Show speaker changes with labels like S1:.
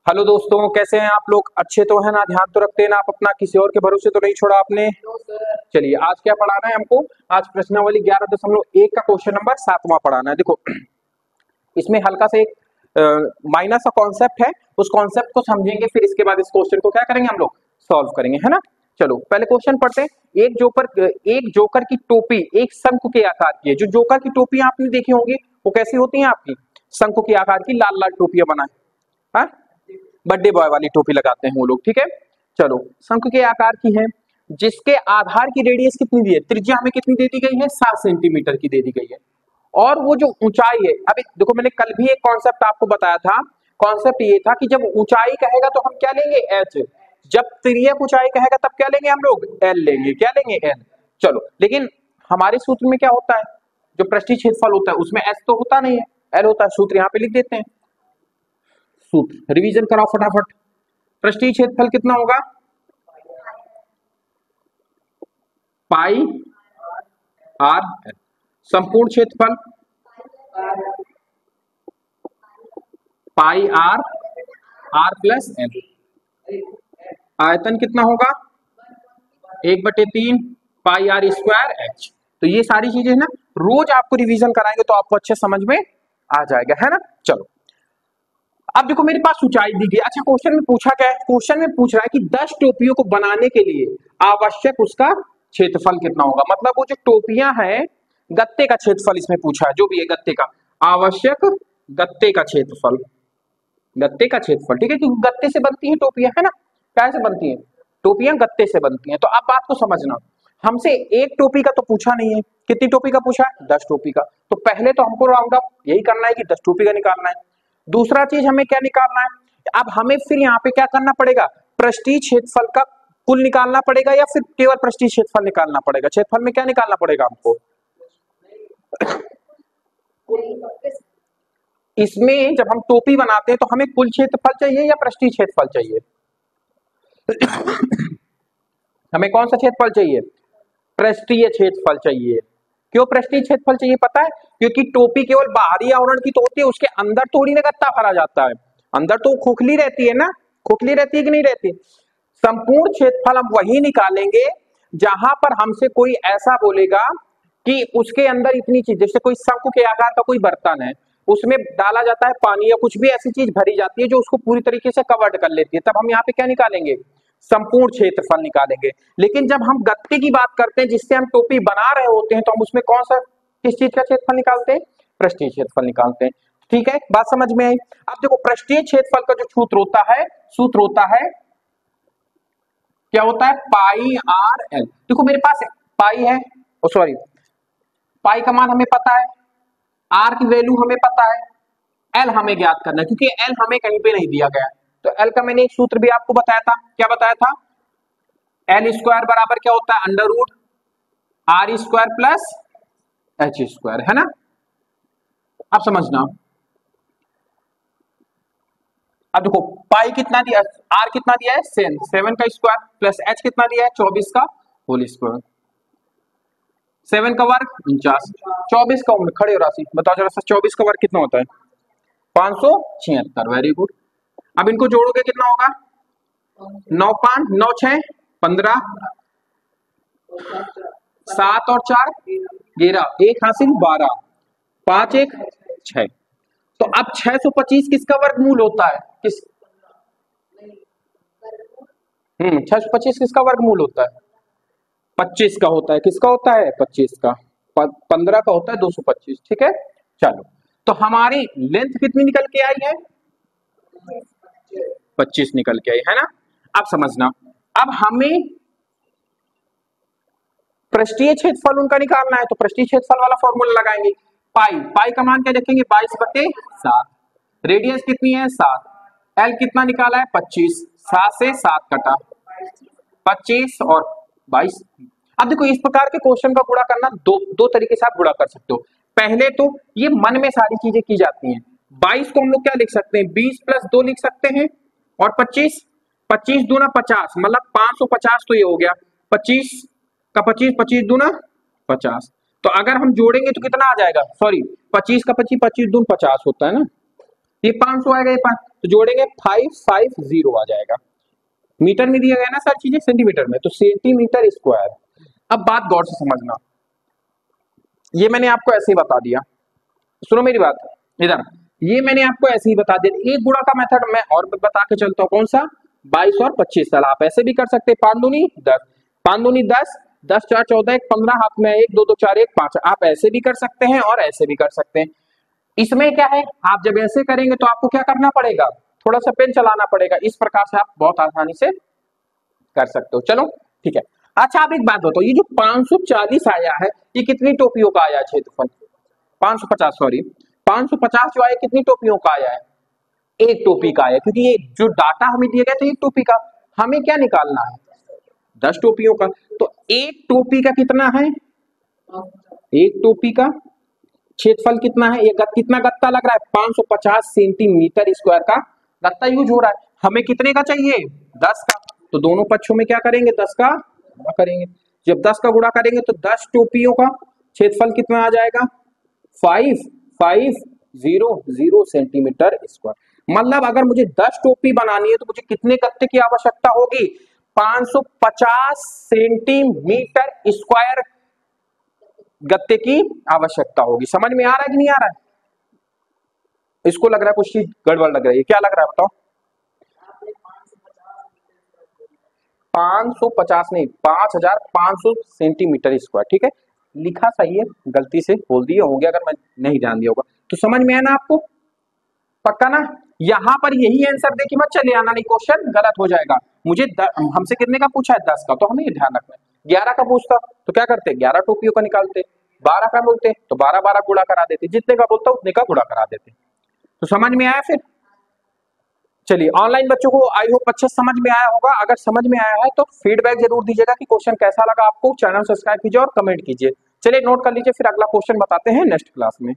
S1: Hello दोस्तों, कैसे हैं आप लोग? अच्छे तो है ना? ध्यान तो रखते हैं ना आप अपना? किसी और के भरोसे तो नहीं छोड़ा आपने? चलिए, आज क्या पढ़ाना है हमको? आज प्रश्नावली 11.1 का क्वेश्चन नंबर 7वां पढ़ाना है। देखो, इसमें हल्का से एक माइनर सा कॉन्सेप्ट है, उस कॉन्सेप्ट को समझेंगे, फिर इसके बाद इस क्वेश्चन को क्या करेंगे हम लोग? सॉल्व करेंगे, है ना? चलो पहले क्वेश्चन पढ़ते हैं। एक जोकर की टोपी एक शंकु के आकार की है। जो जोकर की टोपी आपने देखी होंगी वो कैसी होती है? आपकी शंकु के आकार की लाल लाल टोपियां बनाए, हाँ, बर्थडे बॉय वाली टोपी लगाते हैं वो लोग, ठीक है। चलो, शंकु के आकार की है, जिसके आधार की रेडियस कितनी दी है? त्रिज्या हमें कितनी दे दी गई है? 7 सेंटीमीटर की दे दी गई है। और वो जो ऊंचाई है, अभी देखो मैंने कल भी एक कॉन्सेप्ट आपको बताया था। कॉन्सेप्ट ये था कि जब ऊंचाई कहेगा तो हम क्या लेंगे? एच। जब तिर्यक ऊंचाई कहेगा तब क्या लेंगे हम लोग? एल लेंगे। क्या लेंगे? एल। चलो, लेकिन हमारे सूत्र में क्या होता है? जो पृष्ठीय क्षेत्रफल होता है उसमें एच तो होता नहीं है, एल होता है। सूत्र यहाँ पे लिख देते हैं। सूत्र रिवीजन कराओ फटाफट। पृष्ठीय क्षेत्रफल कितना होगा? पाई आर एल। संपूर्ण क्षेत्रफल पाई आर आर प्लस एल। आयतन कितना होगा? 1/3 पाई आर स्क्वायर एच। तो ये सारी चीजें ना रोज आपको रिवीजन कराएंगे तो आपको अच्छे समझ में आ जाएगा, है ना? चलो, अब देखो मेरे पास ऊंचाई दी गई। अच्छा, क्वेश्चन में पूछा क्या है? क्वेश्चन में पूछ रहा है कि 10 टोपियों को बनाने के लिए आवश्यक उसका क्षेत्रफल कितना होगा। मतलब वो जो टोपियां हैं, गत्ते का क्षेत्रफल इसमें पूछा है, जो भी है गत्ते का आवश्यक गत्ते का क्षेत्रफल। गत्ते का क्षेत्रफल, ठीक है, क्योंकि गत्ते से बनती है टोपियां, है ना? कैसे बनती है टोपियां? गत्ते से बनती हैं। तो अब बात को समझना, हमसे एक टोपी का तो पूछा नहीं है, कितनी टोपी का पूछा है? 10 टोपी का। तो पहले तो हमको राउंड अप यही करना है कि 10 टोपी का निकालना है। दूसरा चीज हमें क्या निकालना है? अब हमें फिर यहाँ पे क्या करना पड़ेगा? पृष्ठीय क्षेत्रफल का कुल निकालना पड़ेगा या फिर केवल पृष्ठीय क्षेत्रफल निकालना पड़ेगा? क्षेत्रफल में क्या निकालना पड़ेगा हमको? इसमें जब हम टोपी बनाते हैं तो हमें कुल क्षेत्रफल चाहिए या पृष्ठीय क्षेत्रफल चाहिए? हमें कौन सा क्षेत्रफल चाहिए? पृष्ठीय क्षेत्रफल चाहिए। क्यों पृष्ठीय क्षेत्रफल चाहिए पता है? क्योंकि टोपी केवल बाहरी आवरण की तो होती है, उसके अंदर थोड़ी ना गत्ता भरा जाता है। अंदर तो खोखली रहती है ना, खोखली रहती है कि नहीं रहती? संपूर्ण क्षेत्रफल हम वही निकालेंगे जहां पर हमसे कोई ऐसा बोलेगा कि उसके अंदर इतनी चीज, जैसे कोई शंकु के आकार का कोई बर्तन है, उसमें डाला जाता है पानी या कुछ भी ऐसी चीज भरी जाती है जो उसको पूरी तरीके से कवर्ड कर लेती है, तब हम यहाँ पे क्या निकालेंगे? संपूर्ण क्षेत्रफल निकालेंगे। लेकिन जब हम गत्ते की बात करते हैं जिससे हम टोपी बना रहे होते हैं, तो हम उसमें कौन सा, किस चीज का क्षेत्रफल निकालते हैं? पृष्ठीय क्षेत्रफल निकालते हैं। ठीक है, बात समझ में आई? अब देखो, पृष्ठीय क्षेत्रफल का जो सूत्र होता है, सूत्र होता है क्या होता है? पाई आर एल। देखो मेरे पास पाई है, सॉरी, पाई का मान हमें पता है, आर की वैल्यू हमें पता है, एल हमें ज्ञात करना है, क्योंकि एल हमें कहीं पे नहीं दिया गया। तो एल का मैंने एक सूत्र भी आपको बताया था। क्या बताया था? एल स्क्वायर बराबर क्या होता है? Under root R square plus H square, है ना? अब समझना, अब देखो पाई कितना दिया, आर कितना दिया है? 7 का स्क्वायर प्लस एच कितना दिया है? 24 का होल स्क्वायर। 7 का वर्ग 49, 24 का खड़े हो राशि बताओ जरा सा, 24 का वर्ग कितना होता है? 576। Very good. अब इनको जोड़ोगे कितना होगा? 9 5 9 6 15, 7 और 4 13, 1 हासिल 12, 5 1 6। तो अब 625 किसका वर्गमूल होता है? किस 625 किसका वर्गमूल होता है? 25 का होता है। किसका होता है? 25 का। 15 का होता है 225। ठीक है, चलो, तो हमारी लेंथ कितनी निकल के आई है? 25 निकल के आई, है ना? अब समझना, अब हमें पृष्ठीय क्षेत्रफल उनका निकालना है, तो पृष्ठीय क्षेत्रफल वाला फॉर्मूला लगाएंगे। पाई, पाई का मान क्या देखेंगे? 22/7। रेडियस कितनी है? 7। एल कितना निकाला है? 25। 7 से 7 कटा, 25 और 22। अब देखो, इस प्रकार के क्वेश्चन का गुणा करना दो तरीके से आप गुणा कर सकते हो। पहले तो ये मन में सारी चीजें की जाती हैं। 22 को हम लोग क्या लिख सकते हैं? 20 + 2 लिख सकते हैं, और 25 25 दूना 50, मतलब 550। तो ये हो गया 25 का 25, 25 दूना 50। तो अगर हम जोड़ेंगे तो कितना आ जाएगा? सॉरी, 25 का 25, 25 दून 50 होता है ना, ये 500 आएगा, ये 5 तो जोड़ेंगे 550 आ जाएगा। मीटर में दिया गया ना सारी चीजें सेंटीमीटर में, तो सेंटीमीटर स्क्वायर। अब बात गौर से समझना, ये मैंने आपको ऐसे ही बता दिया, सुनो मेरी बात इधर, ये मैंने आपको ऐसे ही बता दिया। एक गुणा का मेथड मैं और बता के चलता हूँ, कौन सा, 22 और 25 साल। आप ऐसे भी कर सकते हैं, 5 दूनी 10, 5 दूनी 10, 10 4 14, 1 15, हाथ में 1 2 2 4 1 5। आप ऐसे भी कर सकते हैं और ऐसे भी कर सकते हैं। इसमें क्या है, आप जब ऐसे करेंगे तो आपको क्या करना पड़ेगा, थोड़ा सा पेन चलाना पड़ेगा। इस प्रकार से आप बहुत आसानी से कर सकते हो। चलो ठीक है। अच्छा आप एक बात बताओ, ये जो 540 आया है, ये कितनी टोपियों का आया क्षेत्रफल, 550 सॉरी 550 जो आया कितनी टोपियों का आया है, एक टोपी का आया, क्योंकि ये जो डाटा हमें दिया गया था एक टोपी का, हमें क्या निकालना है 10 टोपियों का। तो एक टोपी का कितना है, एक टोपी का क्षेत्रफल कितना है, ये कितना गत्ता लग रहा है, 550 सेंटीमीटर स्क्वायर का गत्ता यूज हो रहा है। हमें कितने का चाहिए, 10 का। तो दोनों पक्षों में क्या करेंगे, 10 का गुणा करेंगे। जब 10 का गुणा करेंगे तो 10 टोपियों का क्षेत्रफल कितना आ जाएगा, 5500 सेंटीमीटर स्क्वायर। मतलब अगर मुझे 10 टोपी बनानी है तो मुझे कितने गत्ते की आवश्यकता होगी, 550 सेंटीमीटर स्क्वायर गत्ते की आवश्यकता होगी। समझ में आ रहा है कि नहीं आ रहा है, इसको लग रहा है कुछ चीज गड़बड़ लग रही है, क्या लग रहा है बताओ, 550 नहीं 5500 सेंटीमीटर स्क्वायर, ठीक है लिखा सही है, गलती से बोल दिया होंगे अगर मैं नहीं ध्यान दिया होगा। तो समझ में आया ना आपको, पक्का ना। यहां पर यही आंसर देखिए मत चले आना, नहीं क्वेश्चन गलत हो जाएगा। मुझे हमसे कितने का पूछा है, 10 का, तो हमें ये ध्यान रखना है। 11 का पूछता तो क्या करते, 11 टोपियों का निकालते, 12 का बोलते तो 12 12 गुणा करा देते, जितने का बोलता उतने का गुणा करा देते। तो समझ में आया फिर। चलिए ऑनलाइन बच्चों को आई होप अच्छे समझ में आया होगा। अगर समझ में आया है तो फीडबैक जरूर दीजिएगा कि क्वेश्चन कैसा लगा आपको। चैनल सब्सक्राइब कीजिए और कमेंट कीजिए। चलिए नोट कर लीजिए, फिर अगला क्वेश्चन बताते हैं नेक्स्ट क्लास में।